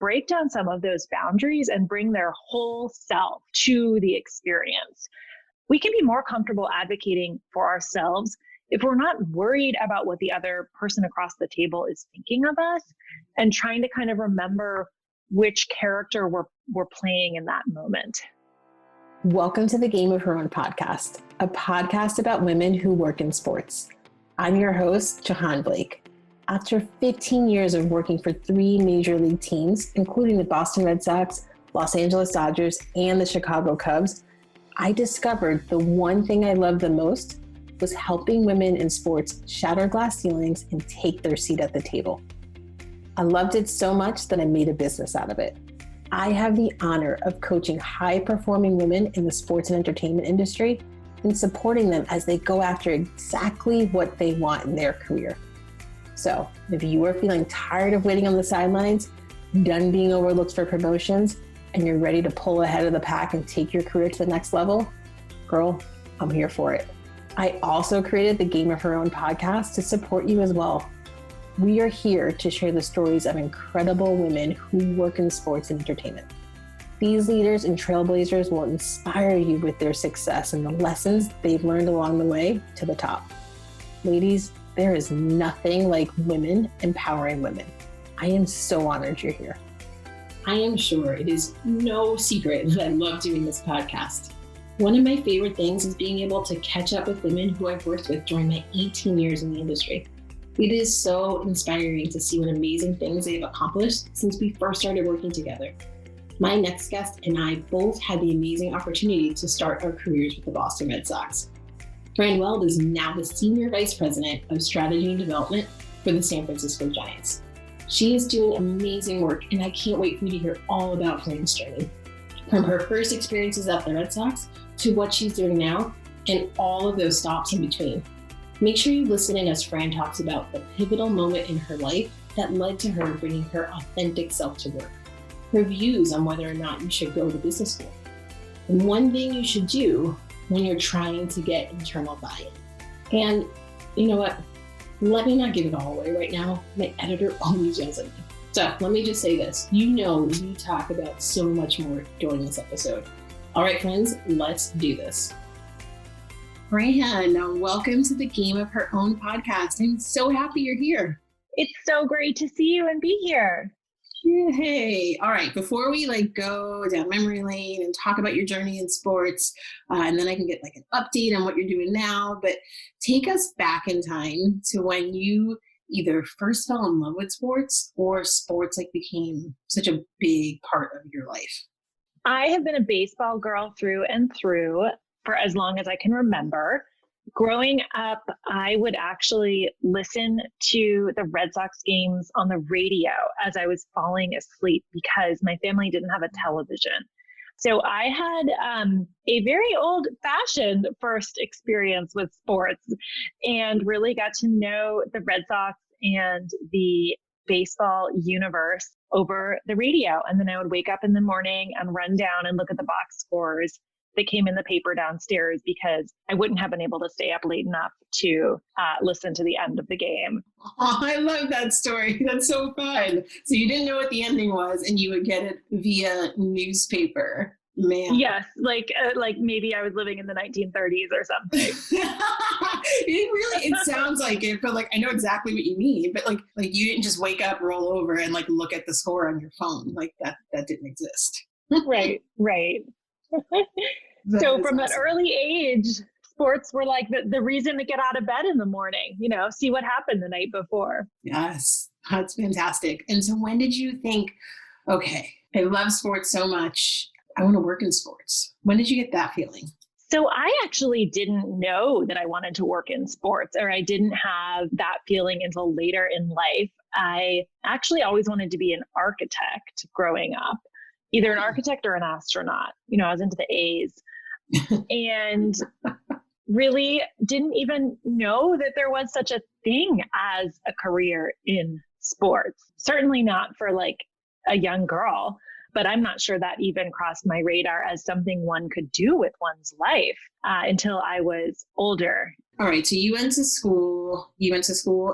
break down some of those boundaries and bring their whole self to the experience. We can be more comfortable advocating for ourselves if we're not worried about what the other person across the table is thinking of us and trying to kind of remember which character we're playing in that moment. Welcome to the Game of Her Own podcast, a podcast about women who work in sports. I'm your host, Jahaan Blake. After 15 years of working for 3 major league teams, including the Boston Red Sox, Los Angeles Dodgers, and the Chicago Cubs, I discovered the one thing I loved the most was helping women in sports shatter glass ceilings and take their seat at the table. I loved it so much that I made a business out of it. I have the honor of coaching high-performing women in the sports and entertainment industry and supporting them as they go after exactly what they want in their career. So if you are feeling tired of waiting on the sidelines, done being overlooked for promotions, and you're ready to pull ahead of the pack and take your career to the next level, girl, I'm here for it. I also created the Game of Her Own podcast to support you as well. We are here to share the stories of incredible women who work in sports and entertainment. These leaders and trailblazers will inspire you with their success and the lessons they've learned along the way to the top. Ladies, there is nothing like women empowering women. I am so honored you're here. I am sure it is no secret that I love doing this podcast. One of my favorite things is being able to catch up with women who I've worked with during my 18 years in the industry. It is so inspiring to see what amazing things they've accomplished since we first started working together. My next guest and I both had the amazing opportunity to start our careers with the Boston Red Sox. Fran Weld is now the Senior Vice President of Strategy and Development for the San Francisco Giants. She is doing amazing work, and I can't wait for you to hear all about Fran's journey. From her first experiences at the Red Sox to what she's doing now and all of those stops in between. Make sure you listen in as Fran talks about the pivotal moment in her life that led to her bringing her authentic self to work, her views on whether or not you should go to business school, and one thing you should do when you're trying to get internal buy-in. And you know what? Let me not give it all away right now. My editor always yells at me. So let me just say this. You know we talk about so much more during this episode. All right, friends, let's do this. Fran, welcome to the Game of Her Own podcast. I'm so happy you're here. It's so great to see you and be here. Yay. All right. Before we go down memory lane and talk about your journey in sports, and then I can get an update on what you're doing now, but take us back in time to when you either first fell in love with sports or sports became such a big part of your life. I have been a baseball girl through and through for as long as I can remember. Growing up, I would actually listen to the Red Sox games on the radio as I was falling asleep because my family didn't have a television. So I had a very old-fashioned first experience with sports and really got to know the Red Sox and the baseball universe over the radio. And then I would wake up in the morning and run down and look at the box scores that came in the paper downstairs because I wouldn't have been able to stay up late enough to listen to the end of the game. Oh, I love that story. That's so fun. So you didn't know what the ending was and you would get it via newspaper. Man. Yes, like maybe I was living in the 1930s or something. It sounds like it, but I know exactly what you mean. But you didn't just wake up, roll over, and look at the score on your phone. That didn't exist. Right. So from an early age, sports were the reason to get out of bed in the morning, see what happened the night before. Yes, that's fantastic. And so when did you think, okay, I love sports so much, I want to work in sports? When did you get that feeling? So I actually didn't know that I wanted to work in sports, or I didn't have that feeling until later in life. I actually always wanted to be an architect growing up, either an architect or an astronaut. I was into the A's and really didn't even know that there was such a thing as a career in sports. Certainly not for a young girl. But I'm not sure that even crossed my radar as something one could do with one's life until I was older. All right. So you went to school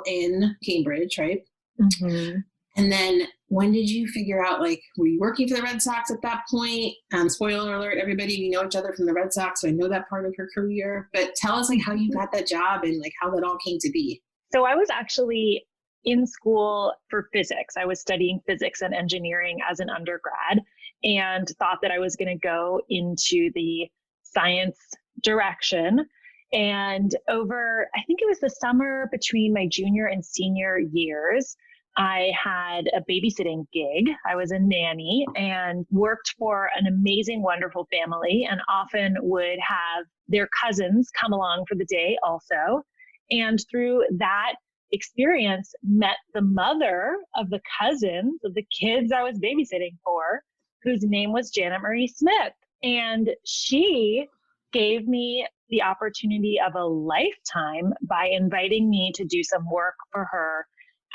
in Cambridge, right? Mm-hmm. And then when did you figure out, like, were you working for the Red Sox at that point? Spoiler alert, everybody, we know each other from the Red Sox, so I know that part of her career. But tell us, like, how you got that job and like how that all came to be. So I was actually in school for physics. I was studying physics and engineering as an undergrad and thought that I was going to go into the science direction. And over, I think it was the summer between my junior and senior years, I had a babysitting gig. I was a nanny and worked for an amazing, wonderful family, and often would have their cousins come along for the day also. And through that experience, met the mother of the cousins of the kids I was babysitting for, whose name was Janet Marie Smith. And she gave me the opportunity of a lifetime by inviting me to do some work for her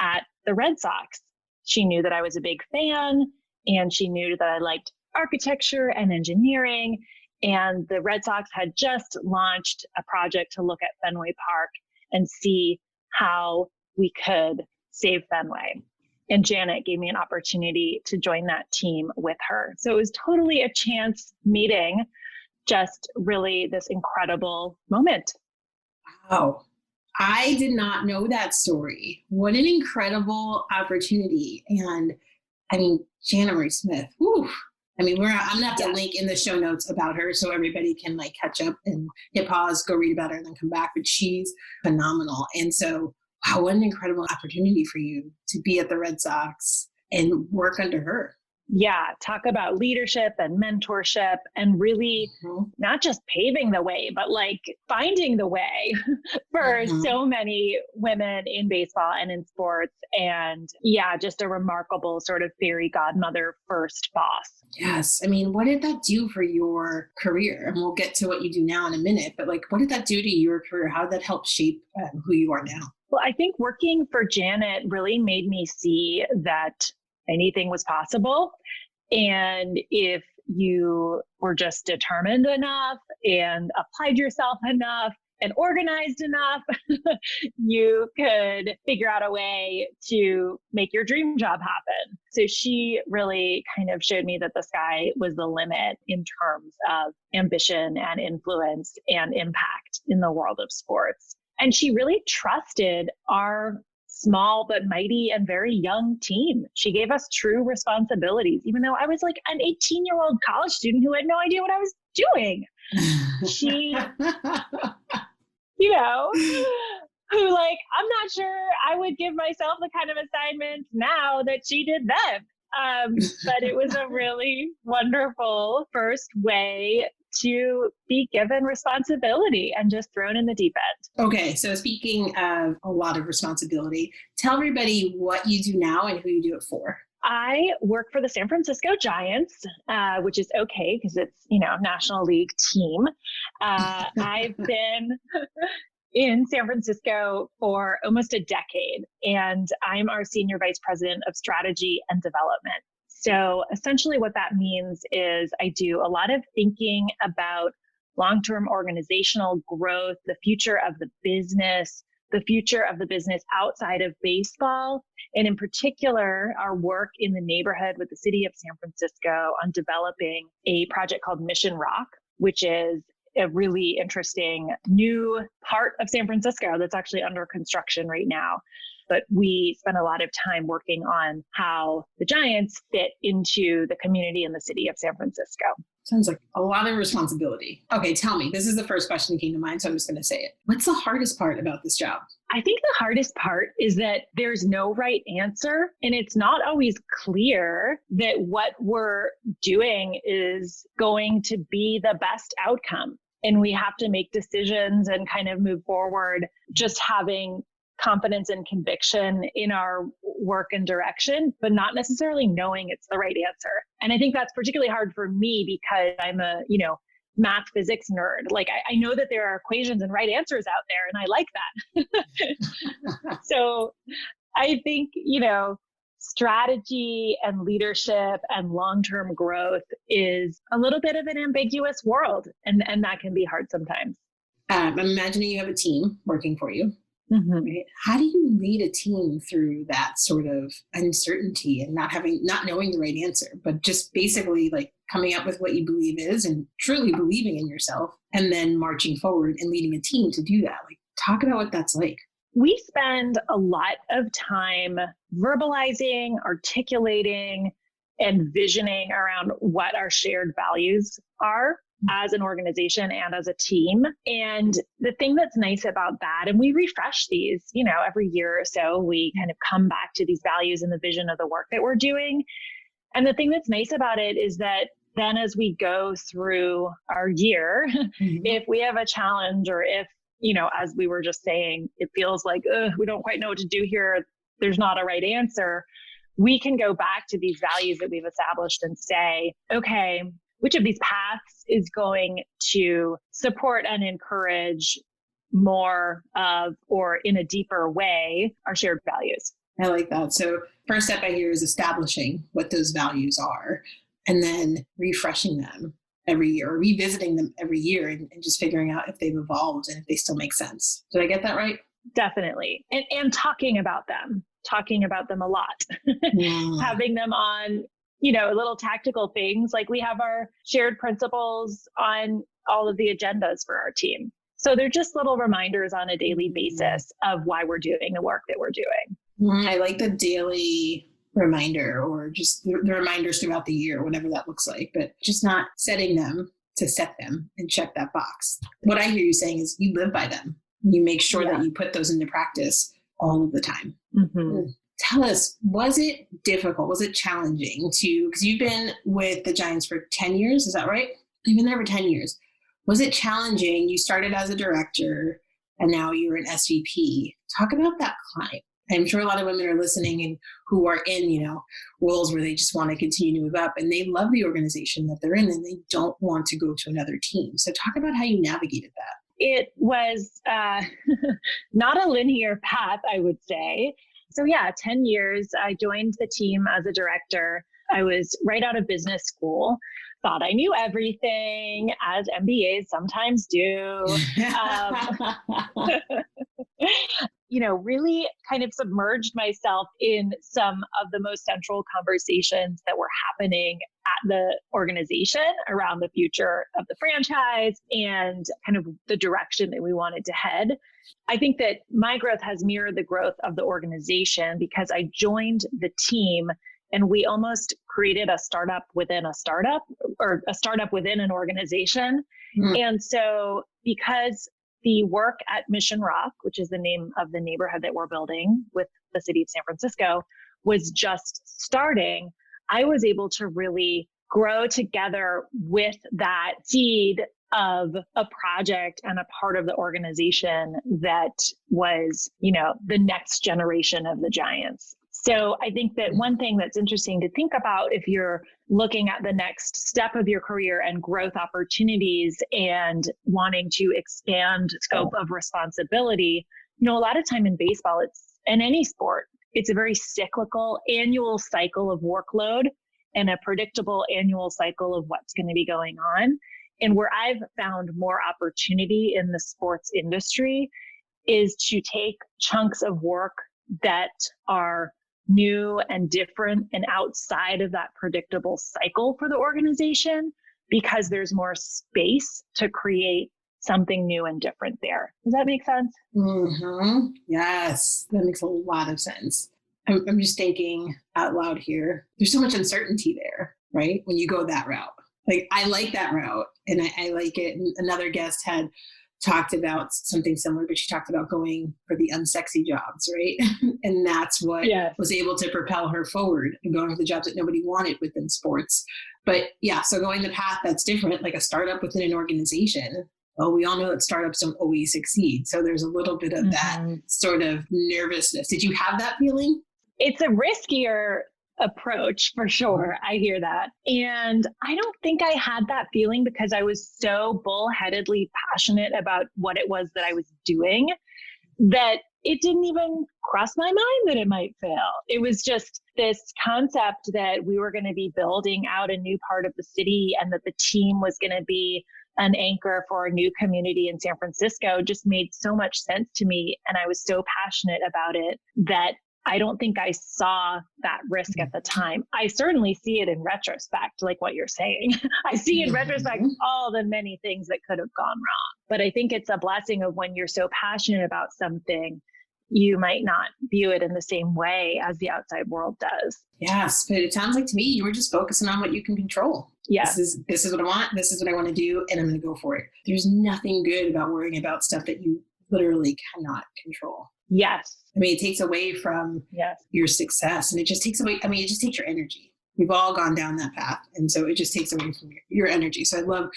at the Red Sox. She knew that I was a big fan, and she knew that I liked architecture and engineering. And the Red Sox had just launched a project to look at Fenway Park and see how we could save Fenway. And Janet gave me an opportunity to join that team with her. So it was totally a chance meeting, just really this incredible moment. Wow. I did not know that story. What an incredible opportunity. And I mean, Janet Marie Smith, whew. I mean, I'm gonna have to link in the show notes about her so everybody can like catch up and hit pause, go read about her, and then come back. But she's phenomenal. And so, wow, what an incredible opportunity for you to be at the Red Sox and work under her. Yeah, talk about leadership and mentorship and really not just paving the way, but like finding the way for so many women in baseball and in sports. And yeah, just a remarkable sort of fairy godmother first boss. Yes. I mean, what did that do for your career? And we'll get to what you do now in a minute, but like, what did that do to your career? How did that help shape who you are now? Well, I think working for Janet really made me see that anything was possible. And if you were just determined enough and applied yourself enough and organized enough, you could figure out a way to make your dream job happen. So she really kind of showed me that the sky was the limit in terms of ambition and influence and impact in the world of sports. And she really trusted our small but mighty and very young team. She gave us true responsibilities, even though I was like an 18-year-old college student who had no idea what I was doing. She, you know, who like, I'm not sure I would give myself the kind of assignments now that she did then. But it was a really wonderful first way to be given responsibility and just thrown in the deep end. Okay, so speaking of a lot of responsibility, tell everybody what you do now and who you do it for. I work for the San Francisco Giants, which is okay because it's, you know, National League team. I've been in San Francisco for almost a decade, and I'm our Senior Vice President of Strategy and Development. So essentially what that means is I do a lot of thinking about long-term organizational growth, the future of the business outside of baseball, and in particular, our work in the neighborhood with the city of San Francisco on developing a project called Mission Rock, which is a really interesting new part of San Francisco that's actually under construction right now. But we spent a lot of time working on how the Giants fit into the community in the city of San Francisco. Sounds like a lot of responsibility. Okay, tell me, this is the first question that came to mind, so I'm just going to say it. What's the hardest part about this job? I think the hardest part is that there's no right answer, and it's not always clear that what we're doing is going to be the best outcome. And we have to make decisions and kind of move forward, just having confidence and conviction in our work and direction, but not necessarily knowing it's the right answer. And I think that's particularly hard for me because I'm a, math physics nerd. Like I know that there are equations and right answers out there, and I like that. So I think, strategy and leadership and long-term growth is a little bit of an ambiguous world, and that can be hard sometimes. I'm imagining you have a team working for you. Mm-hmm. Right? How do you lead a team through that sort of uncertainty and not knowing the right answer, but just basically like coming up with what you believe is and truly believing in yourself and then marching forward and leading a team to do that? Like, talk about what that's like. We spend a lot of time verbalizing, articulating, and visioning around what our shared values are as an organization and as a team. And the thing that's nice about that, and we refresh these, every year or so, we kind of come back to these values and the vision of the work that we're doing. And the thing that's nice about it is that then as we go through our year, if we have a challenge or if, as we were just saying, it feels like, we don't quite know what to do here, there's not a right answer, we can go back to these values that we've established and say, okay, which of these paths is going to support and encourage more of, or in a deeper way, our shared values? I like that. So first step I hear is establishing what those values are and then refreshing them every year, or revisiting them every year and just figuring out if they've evolved and if they still make sense. Did I get that right? Definitely. And talking about them a lot, having them on, little tactical things. Like we have our shared principles on all of the agendas for our team. So they're just little reminders on a daily basis of why we're doing the work that we're doing. I like the daily reminder, or just the reminders throughout the year, whatever that looks like, but just not setting them to set them and check that box. What I hear you saying is you live by them. You make sure that you put those into practice all of the time. Tell us, was it difficult? Was it challenging because you've been with the Giants for 10 years, is that right? You've been there for 10 years. Was it challenging? You started as a director and now you're an SVP. Talk about that climb. I'm sure a lot of women are listening and who are in, roles where they just want to continue to move up and they love the organization that they're in and they don't want to go to another team. So talk about how you navigated that. It was not a linear path, I would say. So 10 years, I joined the team as a director. I was right out of business school, thought I knew everything, as M.B.As sometimes do. Really kind of submerged myself in some of the most central conversations that were happening at the organization around the future of the franchise and kind of the direction that we wanted to head. I think that my growth has mirrored the growth of the organization because I joined the team and we almost created a startup within a startup, or a startup within an organization. And so because the work at Mission Rock, which is the name of the neighborhood that we're building with the city of San Francisco, was just starting, I was able to really grow together with that seed of a project and a part of the organization that was, the next generation of the Giants. So I think that one thing that's interesting to think about if you're looking at the next step of your career and growth opportunities and wanting to expand scope of responsibility, a lot of time in baseball, in any sport, it's a very cyclical annual cycle of workload and a predictable annual cycle of what's going to be going on. And where I've found more opportunity in the sports industry is to take chunks of work that are new and different and outside of that predictable cycle for the organization, because there's more space to create something new and different there. Does that make sense? Yes, that makes a lot of sense. I'm just thinking out loud here. There's so much uncertainty there, right? When you go that route. Like, I like that route and I like it. And another guest had talked about something similar, but she talked about going for the unsexy jobs, right? And that's what was able to propel her forward and going for the jobs that nobody wanted within sports. But so going the path that's different, like a startup within an organization, well, we all know that startups don't always succeed. So there's a little bit of that sort of nervousness. Did you have that feeling? It's a riskier approach for sure. I hear that. And I don't think I had that feeling because I was so bullheadedly passionate about what it was that I was doing that it didn't even cross my mind that it might fail. It was just this concept that we were going to be building out a new part of the city and that the team was going to be an anchor for a new community in San Francisco just made so much sense to me. And I was so passionate about it that I don't think I saw that risk at the time. I certainly see it in retrospect, like what you're saying. I see in retrospect all the many things that could have gone wrong. But I think it's a blessing of when you're so passionate about something, you might not view it in the same way as the outside world does. Yes, but it sounds like to me, you were just focusing on what you can control. Yeah. This is what I want. This is what I want to do. And I'm going to go for it. There's nothing good about worrying about stuff that you literally cannot control. Yes. I mean, it takes away from your success, and it just takes away, it just takes your energy. We've all gone down that path. And so it just takes away from your energy. So I love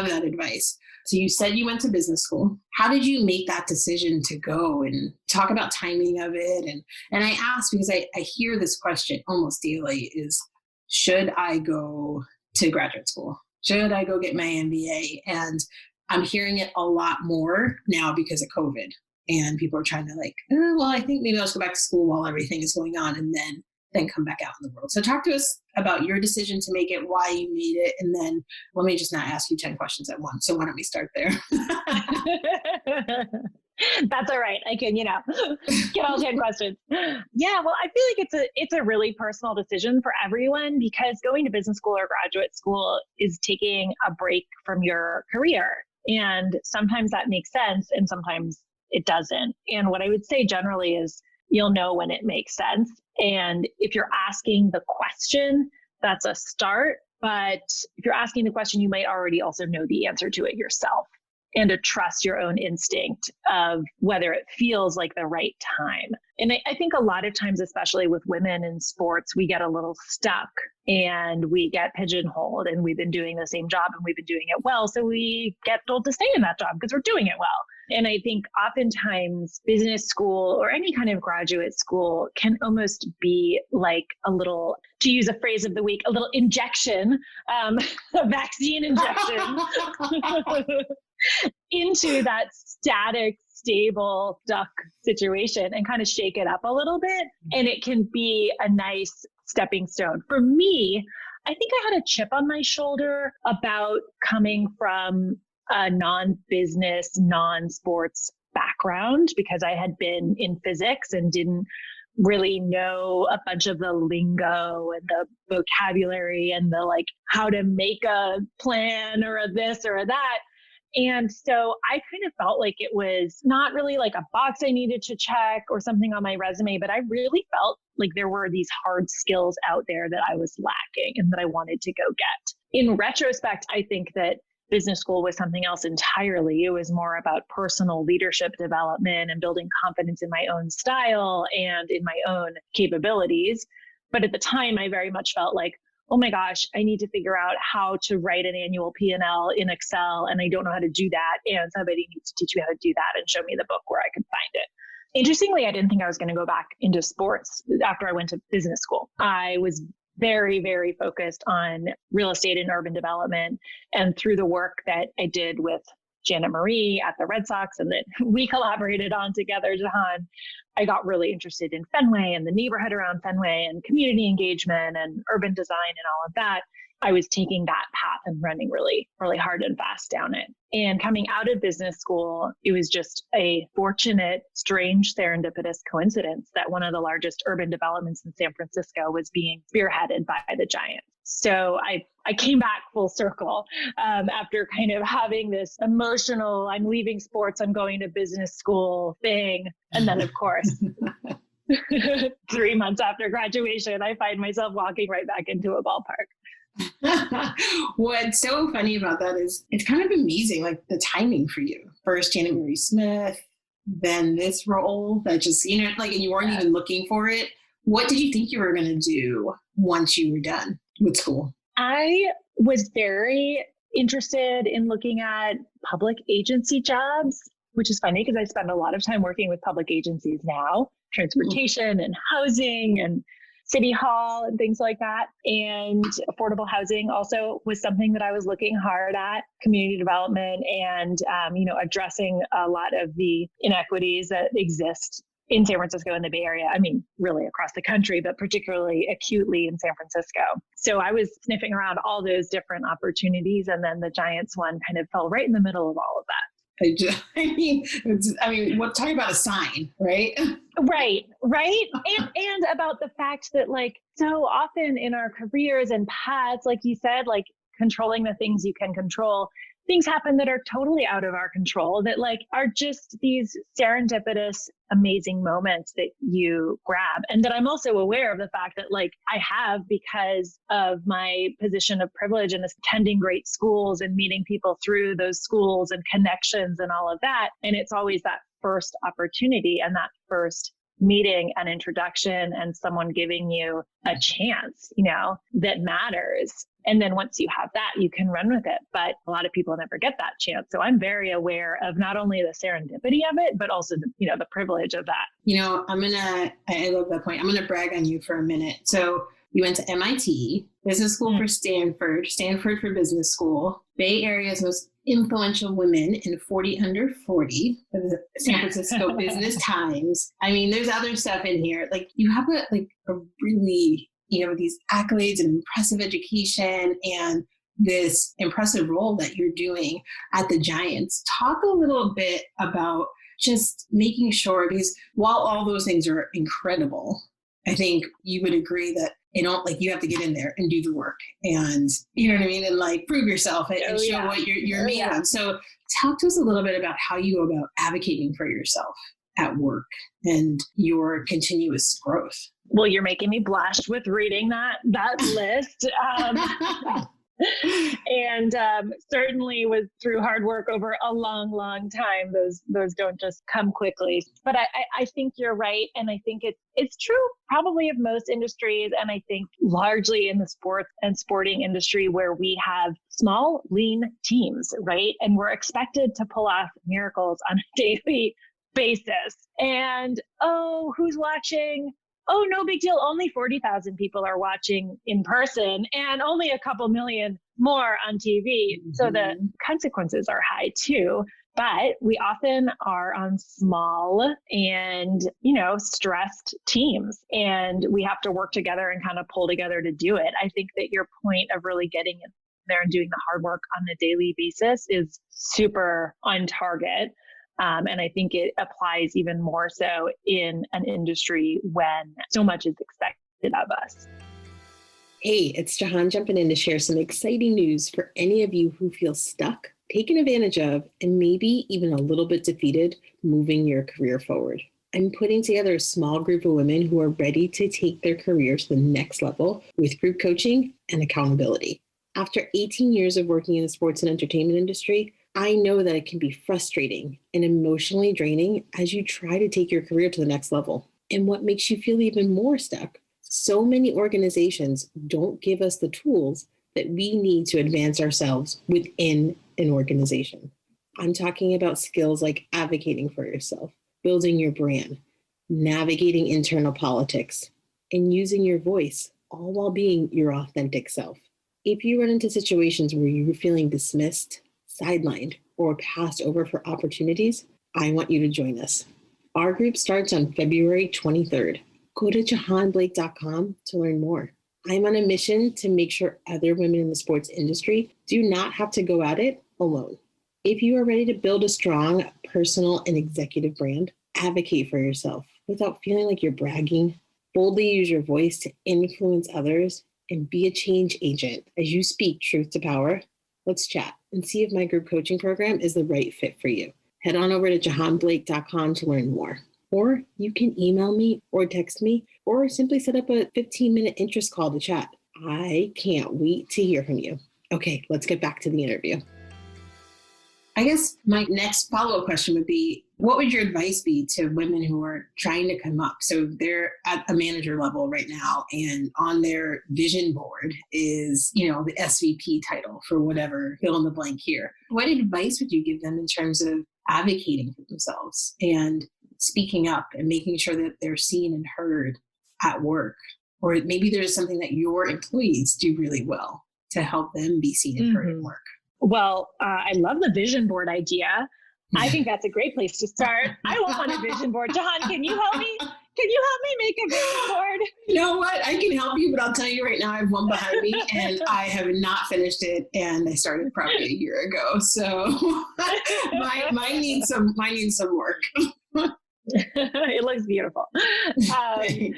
that advice. So you said you went to business school. How did you make that decision to go, and talk about timing of it? And I ask because I hear this question almost daily is, should I go to graduate school? Should I go get my M.B.A? And I'm hearing it a lot more now because of COVID. And people are trying to I think maybe I'll just go back to school while everything is going on and then come back out in the world. So talk to us about your decision to make it, why you made it, and then let me just not ask you 10 questions at once. So why don't we start there? That's all right. I can, get all 10 questions. Yeah, well, I feel like it's a really personal decision for everyone, because going to business school or graduate school is taking a break from your career. And sometimes that makes sense and sometimes it doesn't. And what I would say generally is you'll know when it makes sense. And if you're asking the question, that's a start. But if you're asking the question, you might already also know the answer to it yourself, and to trust your own instinct of whether it feels like the right time. And I think a lot of times, especially with women in sports, we get a little stuck and we get pigeonholed, and we've been doing the same job and we've been doing it well. So we get told to stay in that job because we're doing it well. And I think oftentimes business school or any kind of graduate school can almost be like a little, to use a phrase of the week, a little injection, a vaccine injection into that static, stable, stuck situation, and kind of shake it up a little bit. And it can be a nice stepping stone. For me, I think I had a chip on my shoulder about coming from a non-business, non-sports background, because I had been in physics and didn't really know a bunch of the lingo and the vocabulary and the how to make a plan or a this or a that. And so I kind of felt like it was not really like a box I needed to check or something on my resume, but I really felt like there were these hard skills out there that I was lacking and that I wanted to go get. In retrospect, I think that business school was something else entirely. It was more about personal leadership development and building confidence in my own style and in my own capabilities. But at the time, I very much felt like, oh my gosh, I need to figure out how to write an annual P&L in Excel, and I don't know how to do that. And somebody needs to teach me how to do that and show me the book where I could find it. Interestingly, I didn't think I was going to go back into sports after I went to business school. I was very, very focused on real estate and urban development. And through the work that I did with Janet Marie at the Red Sox and that we collaborated on together, Jahaan, I got really interested in Fenway and the neighborhood around Fenway and community engagement and urban design and all of that. I was taking that path and running really, really hard and fast down it. And coming out of business school, it was just a fortunate, strange, serendipitous coincidence that one of the largest urban developments in San Francisco was being spearheaded by the Giants. So I came back full circle after kind of having this emotional, I'm leaving sports, I'm going to business school thing. And then, of course, 3 months after graduation, I find myself walking right back into a ballpark. What's so funny about that is it's kind of amazing, like the timing for you. First, Janet Marie Smith, then this role that just, and you weren't even looking for it. What did you think you were going to do once you were done with school? I was very interested in looking at public agency jobs, which is funny because I spend a lot of time working with public agencies now, transportation and housing and City Hall and things like that. And affordable housing also was something that I was looking hard at, community development and, addressing a lot of the inequities that exist in San Francisco and the Bay Area. I mean, really across the country, but particularly acutely in San Francisco. So I was sniffing around all those different opportunities. And then the Giants one kind of fell right in the middle of all of that. What talking about a sign, right? Right. And about the fact that like so often in our careers and paths, like you said, like controlling the things you can control, things happen that are totally out of our control that like are just these serendipitous, amazing moments that you grab. And that I'm also aware of the fact that like I have, because of my position of privilege and attending great schools and meeting people through those schools and connections and all of that. And it's always that first opportunity and that first meeting and introduction and someone giving you a chance, that matters. And then once you have that, you can run with it. But a lot of people never get that chance. So I'm very aware of not only the serendipity of it, but also the privilege of that. I love that point. I'm going to brag on you for a minute. So you went to MIT, business school for Stanford for business school, Bay Area's most influential women in 40 under 40 for the San Francisco Business Times. I mean, there's other stuff in here. Like you have a really, these accolades and impressive education and this impressive role that you're doing at the Giants. Talk a little bit about just making sure, because while all those things are incredible, I think you would agree that you have to get in there and do the work and, and like prove yourself and show what you're made of. So talk to us a little bit about how you go about advocating for yourself at work and your continuous growth. Well, you're making me blush with reading that list. And certainly was through hard work over a long, long time. Those don't just come quickly. But I think you're right. And I think it's true probably of most industries. And I think largely in the sports and sporting industry where we have small, lean teams, right? And we're expected to pull off miracles on a daily basis. And, who's watching? Oh, no big deal. Only 40,000 people are watching in person and only a couple million more on TV. Mm-hmm. So the consequences are high too. But we often are on small and, stressed teams, and we have to work together and kind of pull together to do it. I think that your point of really getting in there and doing the hard work on a daily basis is super on target. And I think it applies even more so in an industry when so much is expected of us. Hey, it's Jahaan jumping in to share some exciting news for any of you who feel stuck, taken advantage of, and maybe even a little bit defeated moving your career forward. I'm putting together a small group of women who are ready to take their career to the next level with group coaching and accountability. After 18 years of working in the sports and entertainment industry, I know that it can be frustrating and emotionally draining as you try to take your career to the next level. And what makes you feel even more stuck? So many organizations don't give us the tools that we need to advance ourselves within an organization. I'm talking about skills like advocating for yourself, building your brand, navigating internal politics, and using your voice, all while being your authentic self. If you run into situations where you're feeling dismissed, sidelined, or passed over for opportunities, I want you to join us. Our group starts on February 23rd. Go to jahaanblake.com to learn more. I'm on a mission to make sure other women in the sports industry do not have to go at it alone. If you are ready to build a strong personal and executive brand, advocate for yourself without feeling like you're bragging, boldly use your voice to influence others, and be a change agent as you speak truth to power, let's chat and see if my group coaching program is the right fit for you. Head on over to jahaanblake.com to learn more. Or you can email me or text me or simply set up a 15-minute interest call to chat. I can't wait to hear from you. Okay, let's get back to the interview. I guess my next follow-up question would be, what would your advice be to women who are trying to come up? So they're at a manager level right now, and on their vision board is, the SVP title for whatever, fill in the blank here. What advice would you give them in terms of advocating for themselves and speaking up and making sure that they're seen and heard at work? Or maybe there's something that your employees do really well to help them be seen and heard at work. Well, I love the vision board idea. I think that's a great place to start. I want a vision board. Jahaan, can you help me? Can you help me make a vision board? You know what? I can help you, but I'll tell you right now, I have one behind me and I have not finished it. And I started probably a year ago. So mine needs some work. It looks beautiful. I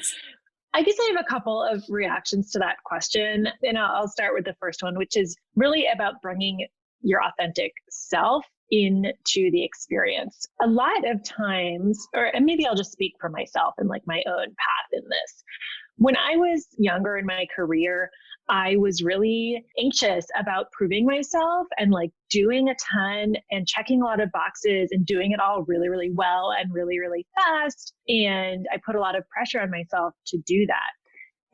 guess I have a couple of reactions to that question. And I'll start with the first one, which is really about bringing your authentic self into the experience. A lot of times, and maybe I'll just speak for myself and like my own path in this. When I was younger in my career, I was really anxious about proving myself and like doing a ton and checking a lot of boxes and doing it all really, really well and really, really fast. And I put a lot of pressure on myself to do that.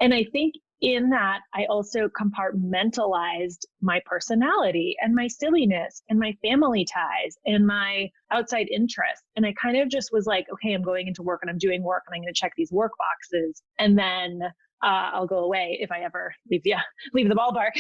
And I think in that, I also compartmentalized my personality and my silliness and my family ties and my outside interests. And I kind of just was like, okay, I'm going into work and I'm doing work and I'm going to check these work boxes. And then I'll go away if I ever leave the ballpark.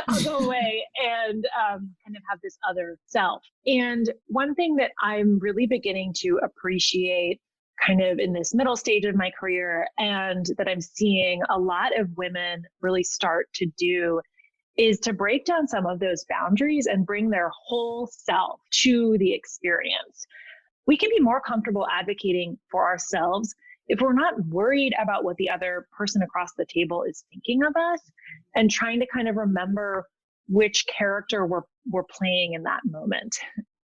I'll go away and kind of have this other self. And one thing that I'm really beginning to appreciate kind of in this middle stage of my career and that I'm seeing a lot of women really start to do is to break down some of those boundaries and bring their whole self to the experience. We can be more comfortable advocating for ourselves if we're not worried about what the other person across the table is thinking of us and trying to kind of remember which character we're playing in that moment.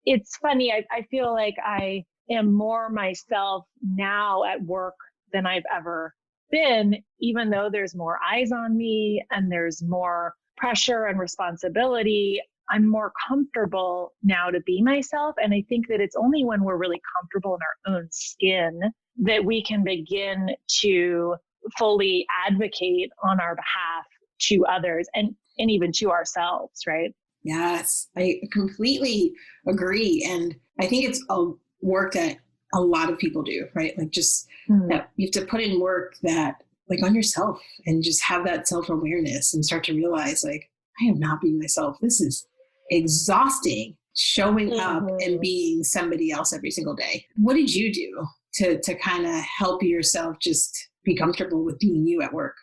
It's funny, I feel like I am more myself now at work than I've ever been, even though there's more eyes on me and there's more pressure and responsibility. I'm more comfortable now to be myself. And I think that it's only when we're really comfortable in our own skin that we can begin to fully advocate on our behalf to others and even to ourselves, right? Yes, I completely agree. And I think it's a work that a lot of people do, right? Like just that you have to put in work that like on yourself and just have that self-awareness and start to realize like, I am not being myself. This is exhausting showing up and being somebody else every single day. What did you do to kind of help yourself just be comfortable with being you at work?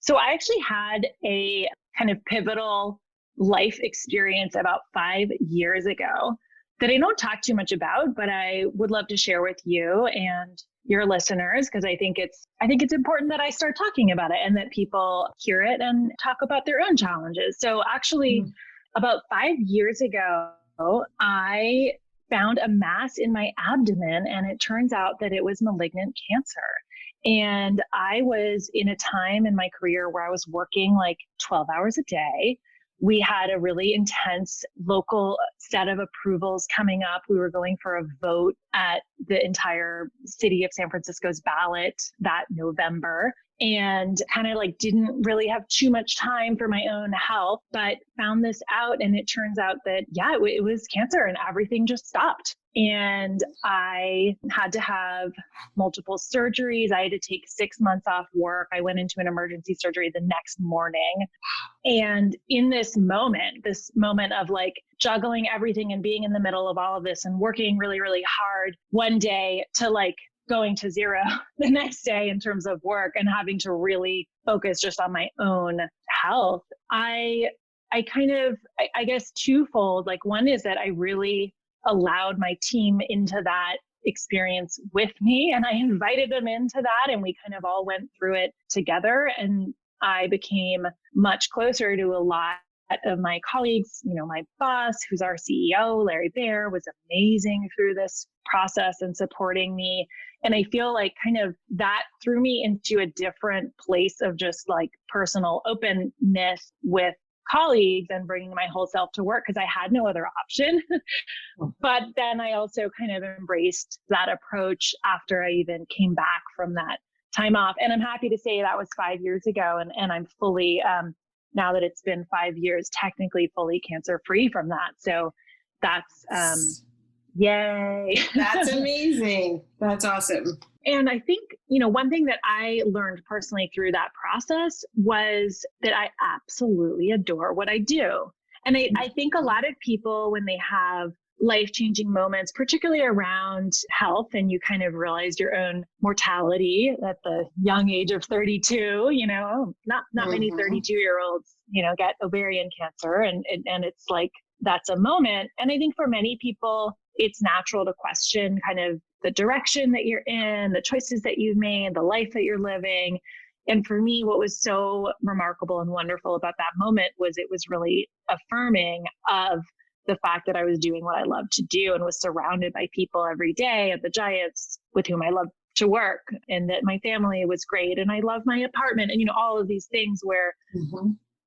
So I actually had a kind of pivotal life experience about 5 years ago that I don't talk too much about, but I would love to share with you and your listeners, because I think it's important that I start talking about it and that people hear it and talk about their own challenges. So actually, about 5 years ago, I found a mass in my abdomen, and it turns out that it was malignant cancer. And I was in a time in my career where I was working like 12 hours a day. We had a really intense local set of approvals coming up. We were going for a vote at the entire city of San Francisco's ballot that November, and kind of like didn't really have too much time for my own health, but found this out. And it turns out that, it was cancer and everything just stopped. And I had to have multiple surgeries. I had to take 6 months off work. I went into an emergency surgery the next morning. And in this moment of like juggling everything and being in the middle of all of this and working really, really hard one day to like going to zero the next day in terms of work and having to really focus just on my own health, I guess twofold. Like one is that I really allowed my team into that experience with me, and I invited them into that, and we kind of all went through it together. And I became much closer to a lot of my colleagues. You know, my boss, who's our CEO, Larry Bear, was amazing through this process and supporting me. And I feel like kind of that threw me into a different place of just like personal openness with colleagues and bringing my whole self to work because I had no other option. But then I also kind of embraced that approach after I even came back from that time off. And I'm happy to say that was 5 years ago. And I'm fully, now that it's been 5 years, technically fully cancer free from that. So that's, yay. That's amazing. That's awesome. And I think, you know, one thing that I learned personally through that process was that I absolutely adore what I do. And I think a lot of people, when they have life-changing moments, particularly around health. And you kind of realized your own mortality at the young age of 32, not many 32-year-olds, get ovarian cancer. And it's like, that's a moment. And I think for many people, it's natural to question kind of the direction that you're in, the choices that you've made, the life that you're living. And for me, what was so remarkable and wonderful about that moment was it was really affirming of the fact that I was doing what I loved to do and was surrounded by people every day at the Giants with whom I loved to work, and that my family was great and I love my apartment, and all of these things where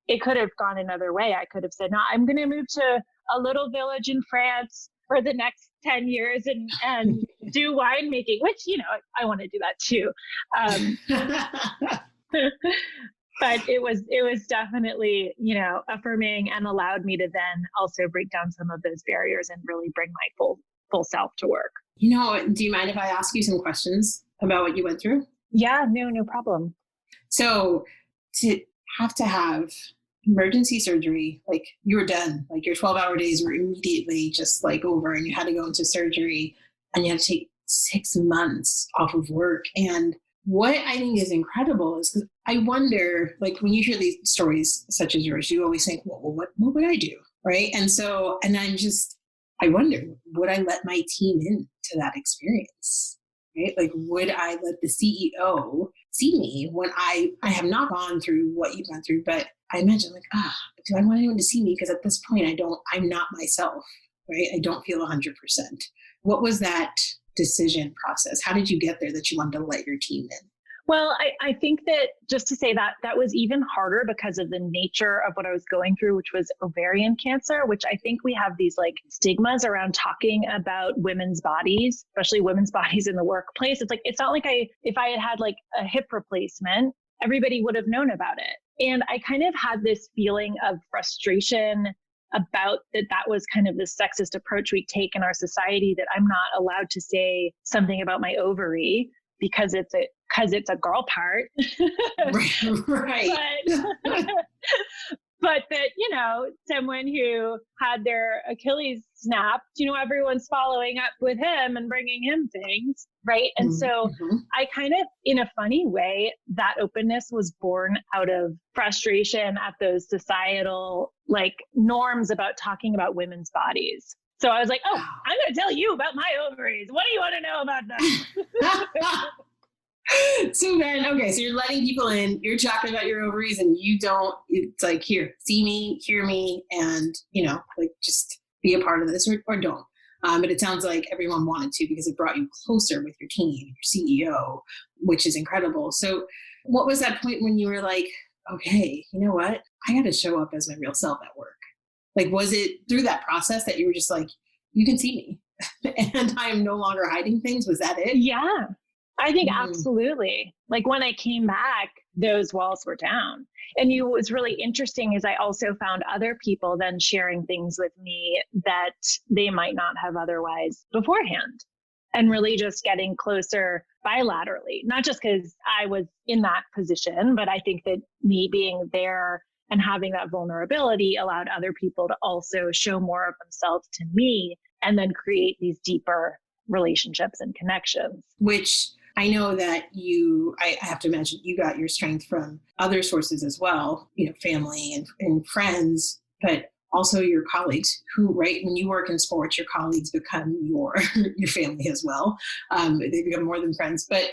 it could have gone another way. I could have said, no, I'm going to move to a little village in France for the next 10 years and do winemaking, which, I want to do that too. But it was definitely, affirming, and allowed me to then also break down some of those barriers and really bring my full self to work. Do you mind if I ask you some questions about what you went through? Yeah, no problem. So to have emergency surgery, like you were done, like your 12-hour days were immediately just like over, and you had to go into surgery and you had to take 6 months off of work. And what I think is incredible is, because I wonder, like when you hear these stories such as yours, you always think, well, what would I do? Right. And so, and I wonder, would I let my team into that experience? Right? Like, would I let the CEO see me when I have not gone through what you've gone through, but I imagine like, do I want anyone to see me? Because at this point, I'm not myself, right? I don't feel 100%. What was that decision process? How did you get there that you wanted to let your team in? Well, I think that just to say that was even harder because of the nature of what I was going through, which was ovarian cancer, which I think we have these like stigmas around talking about women's bodies, especially women's bodies in the workplace. It's like, it's not like if I had like a hip replacement, everybody would have known about it. And I kind of had this feeling of frustration about that was kind of the sexist approach we take in our society, that I'm not allowed to say something about my ovary because it's a girl part. Right. But that, someone who had their Achilles snapped, everyone's following up with him and bringing him things. Right. And so I kind of, in a funny way, that openness was born out of frustration at those societal like norms about talking about women's bodies. So I was like, I'm going to tell you about my ovaries. What do you want to know about them? So then, okay, so you're letting people in, you're talking about your ovaries, and it's like, here, see me, hear me, and, like just be a part of this or don't. But it sounds like everyone wanted to, because it brought you closer with your team, your CEO, which is incredible. So what was that point when you were like, okay, you know what? I got to show up as my real self at work. Like, was it through that process that you were just like, you can see me and I am no longer hiding things? Was that it? Yeah, I think absolutely. Like when I came back, those walls were down. And what was really interesting is I also found other people then sharing things with me that they might not have otherwise beforehand, and really just getting closer bilaterally, not just because I was in that position, but I think that me being there and having that vulnerability allowed other people to also show more of themselves to me, and then create these deeper relationships and connections. Which I know that I have to imagine you got your strength from other sources as well, family and friends, but also your colleagues who, right, when you work in sports, your colleagues become your family as well. They become more than friends. But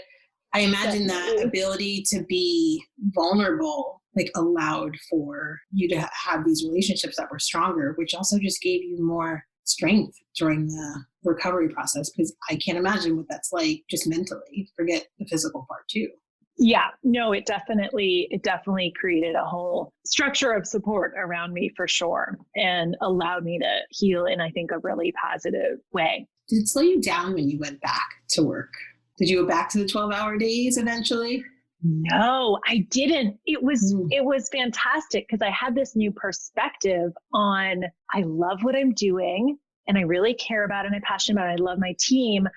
I imagine that ability to be vulnerable like allowed for you to have these relationships that were stronger, which also just gave you more strength during the recovery process, because I can't imagine what that's like just mentally, forget the physical part too. Yeah, no, it definitely created a whole structure of support around me for sure, and allowed me to heal in, I think, a really positive way. Did it slow you down when you went back to work? Did you go back to the 12-hour days eventually? No, I didn't. It was fantastic because I had this new perspective on, I love what I'm doing and I really care about it and I'm passionate about it. I love my team,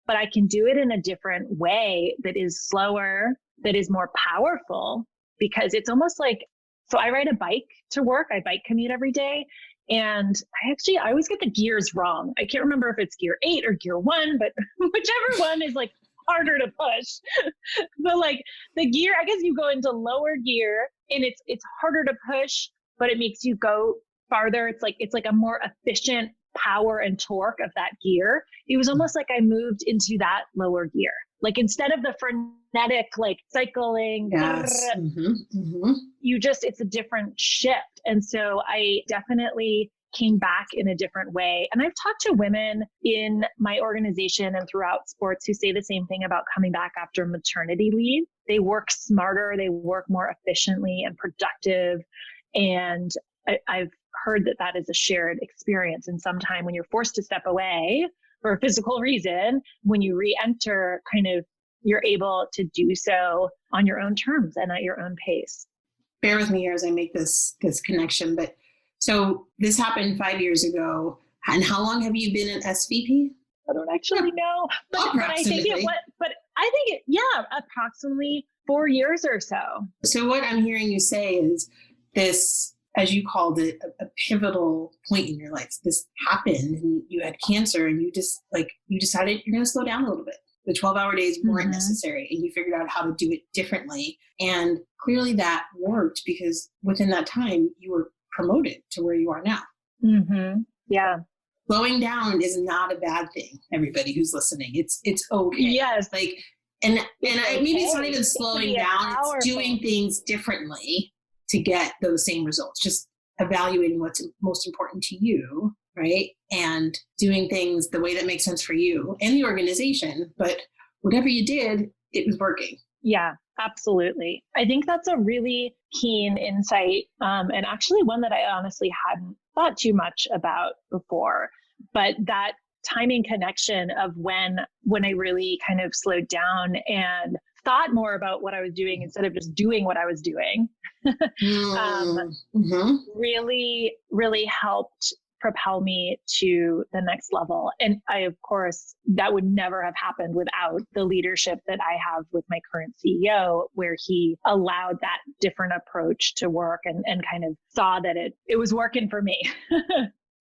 but I can do it in a different way that is slower, that is more powerful, because it's almost like So I ride a bike to work. I bike commute every day. And I always get the gears wrong. I can't remember if it's gear 8 or gear 1, but whichever one is like harder to push. But like the gear, I guess you go into lower gear and it's harder to push, but it makes you go farther. It's like a more efficient power and torque of that gear. It was almost like I moved into that lower gear. Like instead of the frenetic, like cycling, it's a different shift. And so I definitely came back in a different way. And I've talked to women in my organization and throughout sports who say the same thing about coming back after maternity leave. They work smarter, they work more efficiently and productive. And I've heard that is a shared experience. And sometime when you're forced to step away for a physical reason, when you re-enter, kind of you're able to do so on your own terms and at your own pace. Bear with me here as I make this connection. But so this happened 5 years ago. And how long have you been an SVP? I don't actually know, but I think approximately 4 years or so. So what I'm hearing you say is this, as you called it, a pivotal point in your life. This happened and you had cancer and you decided you're going to slow down a little bit. The 12-hour days weren't necessary and you figured out how to do it differently. And clearly that worked because within that time you were promoted to where you are now. Yeah. Slowing down is not a bad thing, everybody who's listening. It's okay. Yes. Maybe it's not even slowing down, it's doing things differently to get those same results. Just evaluating what's most important to you, right? And doing things the way that makes sense for you and the organization. But whatever you did, it was working. Yeah, absolutely. I think that's a really keen insight, and actually one that I honestly hadn't thought too much about before. But that timing connection of when I really kind of slowed down and thought more about what I was doing instead of just doing what I was doing, really, really helped propel me to the next level. And of course, that would never have happened without the leadership that I have with my current CEO, where he allowed that different approach to work and kind of saw that it was working for me.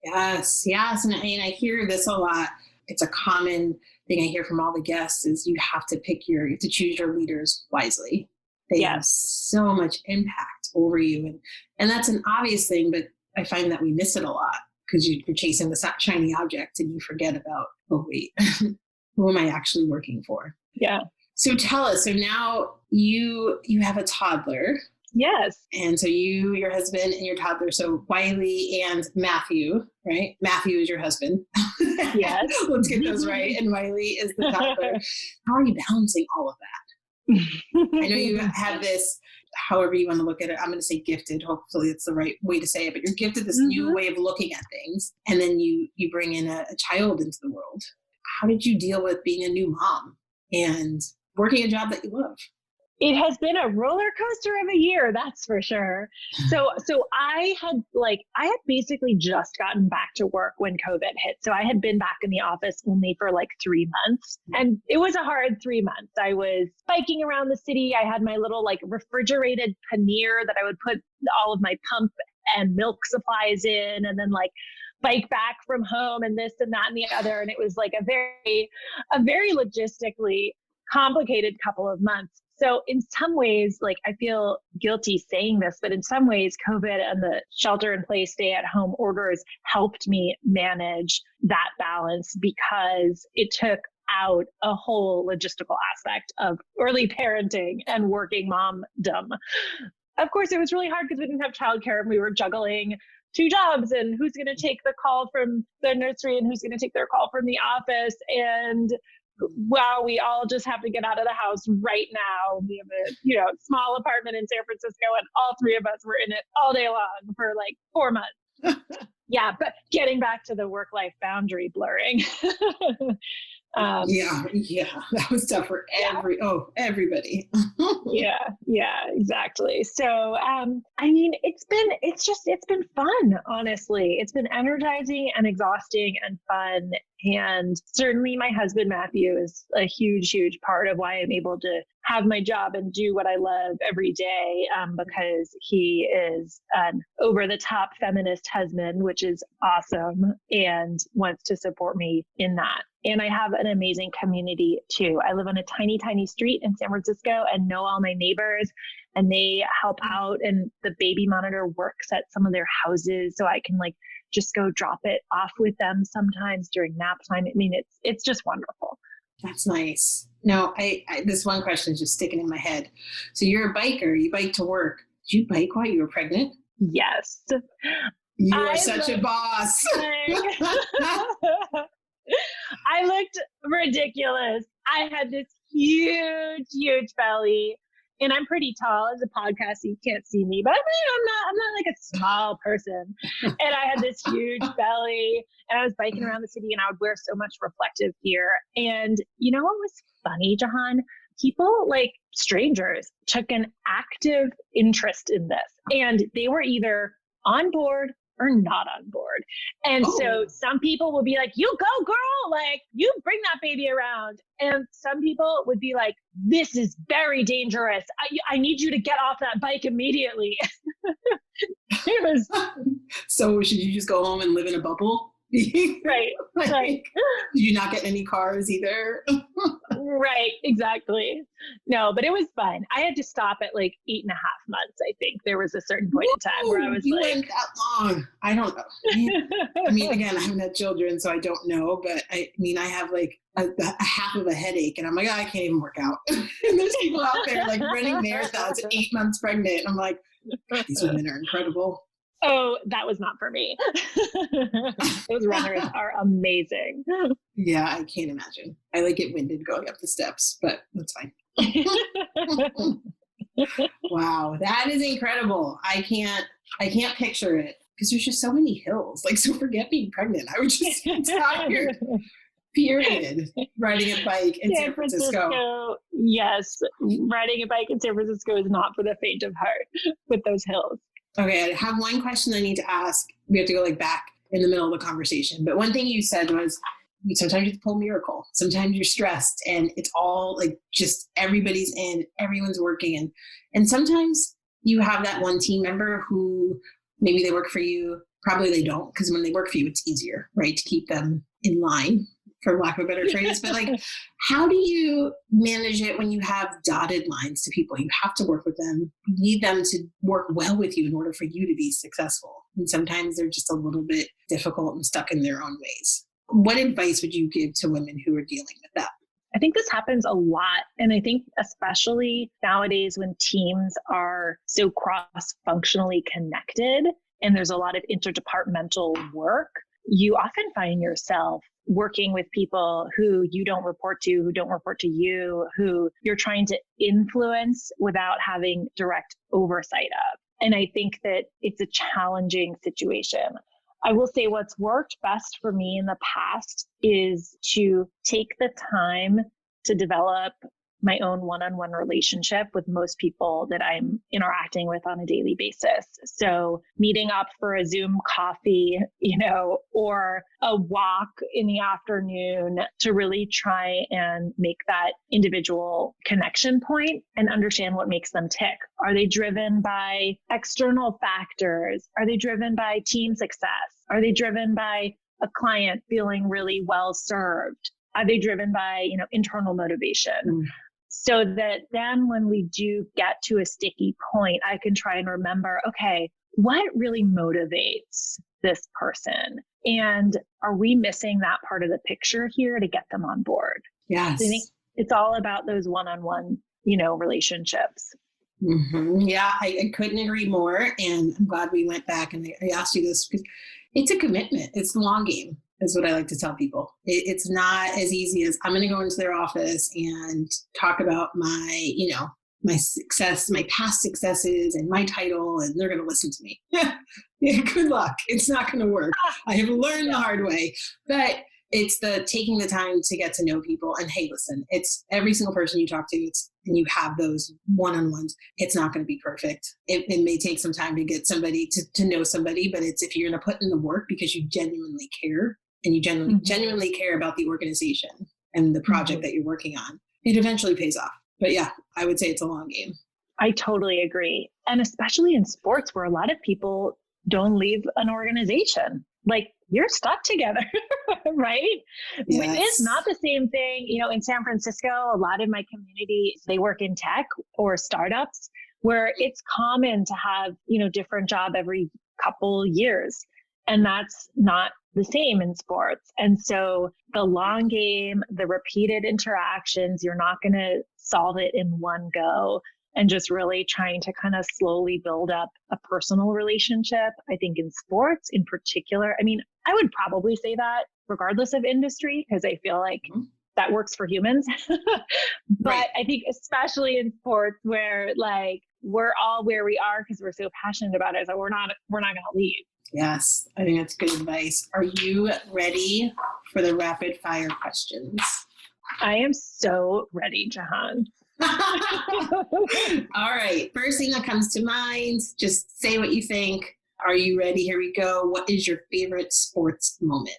Yes. And I hear this a lot. It's a common thing I hear from all the guests is you have to choose your leaders wisely. They have so much impact over you. And that's an obvious thing, but I find that we miss it a lot because you're chasing the shiny object and you forget about, oh wait, who am I actually working for? Yeah. So tell us, so now you have a toddler. Yes. And so your husband and your toddler, so Wiley and Matthew, right? Matthew is your husband. Yes. Let's get those right. And Wiley is the toddler. How are you balancing all of that? I know you have this, however you want to look at it, I'm going to say gifted. Hopefully it's the right way to say it, but you're gifted this new way of looking at things. And then you bring in a child into the world. How did you deal with being a new mom and working a job that you love? It has been a roller coaster of a year, that's for sure. So I had basically just gotten back to work when COVID hit. So I had been back in the office only for 3 months, and it was a hard 3 months. I was biking around the city. I had my little refrigerated pannier that I would put all of my pump and milk supplies in, and then bike back from home and this and that and the other. And it was a very logistically complicated couple of months. So in some ways, I feel guilty saying this, but in some ways, COVID and the shelter in place, stay at home orders helped me manage that balance because it took out a whole logistical aspect of early parenting and working momdom. Of course, it was really hard because we didn't have childcare and we were juggling 2 jobs and who's going to take the call from the nursery and who's going to take their call from the office. And wow, we all just have to get out of the house right now. We have a small apartment in San Francisco and all 3 of us were in it all day long for 4 months. Yeah, but getting back to the work-life boundary blurring. Yeah, that was tough for everybody. Yeah, exactly. So, it's been fun, honestly. It's been energizing and exhausting and fun. And certainly my husband, Matthew, is a huge, huge part of why I'm able to have my job and do what I love every day, because he is an over-the-top feminist husband, which is awesome, and wants to support me in that. And I have an amazing community too. I live on a tiny, tiny street in San Francisco and know all my neighbors, and they help out. And the baby monitor works at some of their houses, so I can just go drop it off with them sometimes during nap time. I mean, it's just wonderful. That's nice. Now, I this one question is just sticking in my head. So you're a biker, you bike to work. Did you bike while you were pregnant? Yes. You are such a boss. I looked ridiculous. I had this huge, huge belly, and I'm pretty tall. As a podcast, you can't see me, but I'm not like a small person. And I had this huge belly, and I was biking around the city, and I would wear so much reflective gear. And you know what was funny, Jahaan? People, like strangers, took an active interest in this, and they were either on board or not on board. And so some people would be like, you go girl, like you bring that baby around. And some people would be like, this is very dangerous. I need you to get off that bike immediately. It was. So should you just go home and live in a bubble? Right. Right. Did you not get any cars either? Right. Exactly. No, but it was fun. I had to stop at 8.5 months. I think there was a certain point in time where I was you went that long. I don't know. I mean, again, I haven't had children, so I don't know, but I have a half of a headache, and I'm like, I can't even work out. And there's people out there running marathons at 8 months pregnant. And I'm like, God, these women are incredible. Oh, that was not for me. Those runners are amazing. Yeah, I can't imagine. I get winded going up the steps, but that's fine. Wow, that is incredible. I can't picture it because there's just so many hills. So forget being pregnant. I would just be tired. Period. Riding a bike in San Francisco. Yes, riding a bike in San Francisco is not for the faint of heart with those hills. Okay, I have one question I need to ask. We have to go back in the middle of the conversation. But one thing you said was sometimes you have to pull a miracle. Sometimes you're stressed and it's all just everybody's in, everyone's working. And sometimes you have that one team member who maybe they work for you. Probably they don't, because when they work for you, it's easier, right, to keep them in line, for lack of a better phrase. But how do you manage it when you have dotted lines to people? You have to work with them. You need them to work well with you in order for you to be successful. And sometimes they're just a little bit difficult and stuck in their own ways. What advice would you give to women who are dealing with that? I think this happens a lot. And I think especially nowadays when teams are so cross-functionally connected and there's a lot of interdepartmental work, you often find yourself working with people who you don't report to, who don't report to you, who you're trying to influence without having direct oversight of. And I think that it's a challenging situation. I will say what's worked best for me in the past is to take the time to develop my own one-on-one relationship with most people that I'm interacting with on a daily basis. So meeting up for a Zoom coffee, or a walk in the afternoon to really try and make that individual connection point and understand what makes them tick. Are they driven by external factors? Are they driven by team success? Are they driven by a client feeling really well served? Are they driven by, internal motivation? So that then when we do get to a sticky point, I can try and remember, okay, what really motivates this person? And are we missing that part of the picture here to get them on board? Yes. So I think it's all about those one-on-one, relationships. Mm-hmm. Yeah, I couldn't agree more. And I'm glad we went back and I asked you this because it's a commitment. It's the long game. Is what I like to tell people. It's not as easy as I'm going to go into their office and talk about my, my success, my past successes and my title, and they're going to listen to me. Yeah, good luck. It's not going to work. I have learned the hard way, but it's the taking the time to get to know people. And hey, listen, it's every single person you talk to, and you have those one-on-ones. It's not going to be perfect. It may take some time to get somebody to know somebody, but it's if you're going to put in the work because you genuinely care. And you genuinely care about the organization and the project that you're working on, it eventually pays off. But yeah, I would say it's a long game. I totally agree. And especially in sports where a lot of people don't leave an organization. Like you're stuck together, right? Yes. It's not the same thing. In San Francisco, a lot of my community, they work in tech or startups where it's common to have, different job every couple years. And that's not the same in sports. And so the long game, the repeated interactions, you're not going to solve it in one go. And just really trying to kind of slowly build up a personal relationship. I think in sports in particular, I would probably say that regardless of industry, because I feel like that works for humans. But right. I think especially in sports where like we're all where we are because we're so passionate about it, so we're not going to leave. Yes, I think that's good advice. Are you ready for the rapid fire questions? I am so ready, Jahaan. All right. First thing that comes to mind, just say what you think. Are you ready? Here we go. What is your favorite sports moment?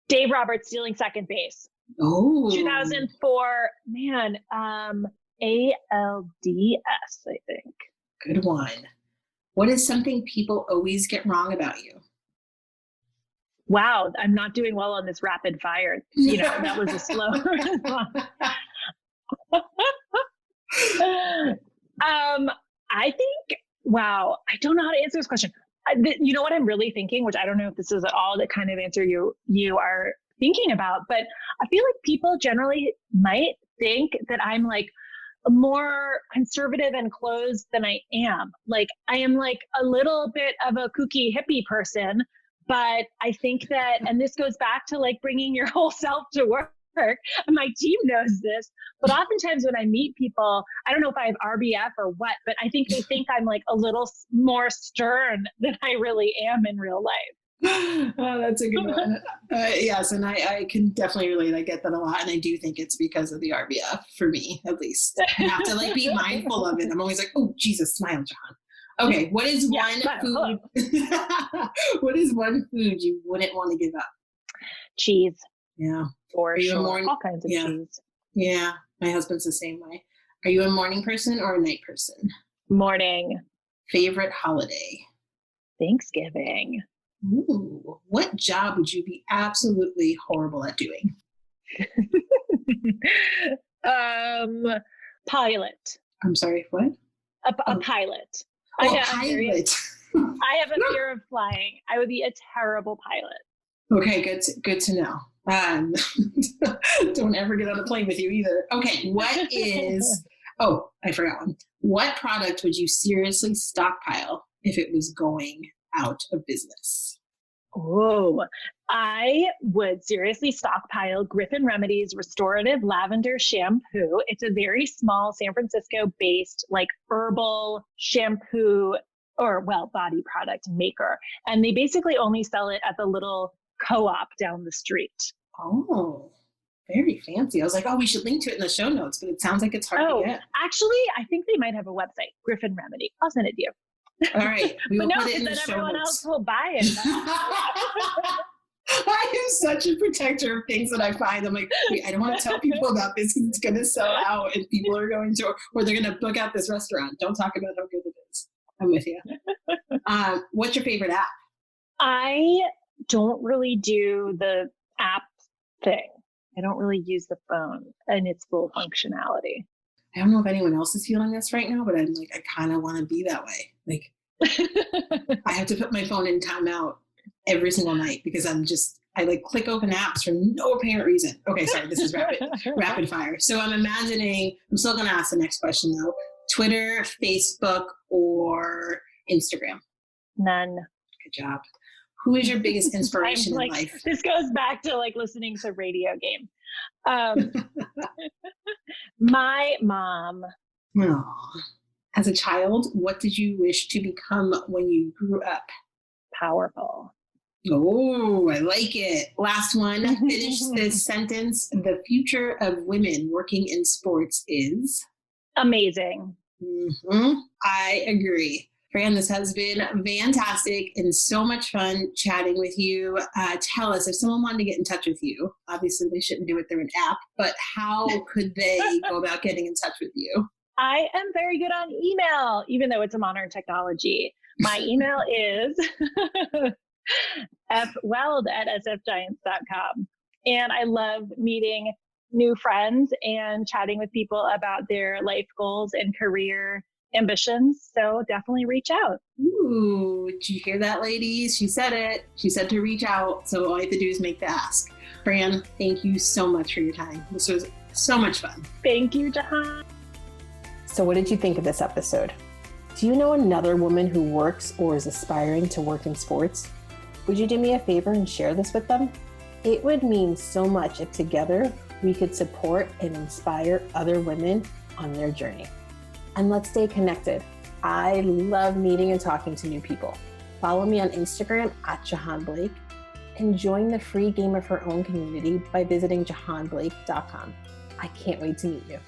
Dave Roberts stealing second base. Oh. 2004. Man, ALDS, I think. Good one. What is something people always get wrong about you? Wow, I'm not doing well on this rapid fire. That was a slow response. I think, wow, I don't know how to answer this question. You know what I'm really thinking, which I don't know if this is at all the kind of answer you are thinking about, but I feel like people generally might think that I'm like more conservative and closed than I am. Like I am like a little bit of a kooky hippie person, but I think that, and this goes back to like bringing your whole self to work. My team knows this, but oftentimes when I meet people, I don't know if I have RBF or what, but I think they think I'm like a little more stern than I really am in real life. Oh, that's a good one. Yes, and I can definitely relate. I get that a lot, and I do think it's because of the RBF for me, at least. I have to like be mindful of it. I'm always like, oh, Jesus, smile, Jahaan. Okay, what is one food? What is one food you wouldn't want to give up? Cheese. Yeah. For sure. All kinds of cheese. Yeah. My husband's the same way. Are you a morning person or a night person? Morning. Favorite holiday? Thanksgiving. Ooh. What job would you be absolutely horrible at doing? Pilot. I'm sorry, what? A pilot. Oh, pilot. I have a fear of flying. I would be a terrible pilot. Okay, good to know. Don't ever get on a plane with you either. Okay, what is, I forgot one. What product would you seriously stockpile if it was going out of business? Oh, I would seriously stockpile Griffin Remedies Restorative Lavender Shampoo. It's a very small San Francisco-based like herbal shampoo body product maker. And they basically only sell it at the little co-op down the street. Oh, very fancy. I was like, we should link to it in the show notes, but it sounds like it's hard to get. Actually, I think they might have a website, Griffin Remedy. I'll send it to you. All right. We will put it in the then show everyone notes. else will buy it. I am such a protector of things that I find. I'm like, wait, I don't want to tell people about this because it's going to sell out and people are going to, or they're going to book out this restaurant. Don't talk about how good it is. I'm with you. What's your favorite app? I don't really do the app thing. I don't really use the phone and its full functionality. I don't know if anyone else is feeling this right now, but I'm like, I kind of want to be that way. Like, I have to put my phone in timeout every single night because I like click open apps for no apparent reason. Okay, sorry, this is rapid fire. So I'm still going to ask the next question though. Twitter, Facebook, or Instagram? None. Good job. Who is your biggest inspiration in life? This goes back to like listening to radio game. My mom. Aww. As a child, what did you wish to become when you grew up? Powerful. Oh, I like it. Last one. Finish this sentence. The future of women working in sports is? Amazing. Mm-hmm. I agree. Fran, this has been fantastic and so much fun chatting with you. Tell us, if someone wanted to get in touch with you, obviously they shouldn't do it through an app, but how could they go about getting in touch with you? I am very good on email, even though it's a modern technology. My email is fweld@sfgiants.com. And I love meeting new friends and chatting with people about their life goals and career ambitions. So definitely reach out. Ooh, did you hear that, ladies? She said it. She said to reach out. So all you have to do is make the ask. Fran, thank you so much for your time. This was so much fun. Thank you, Jahaan. So what did you think of this episode? Do you know another woman who works or is aspiring to work in sports? Would you do me a favor and share this with them? It would mean so much if together we could support and inspire other women on their journey. And let's stay connected. I love meeting and talking to new people. Follow me on Instagram @JahaanBlake and join the free Game of Her Own community by visiting jahaanblake.com. I can't wait to meet you.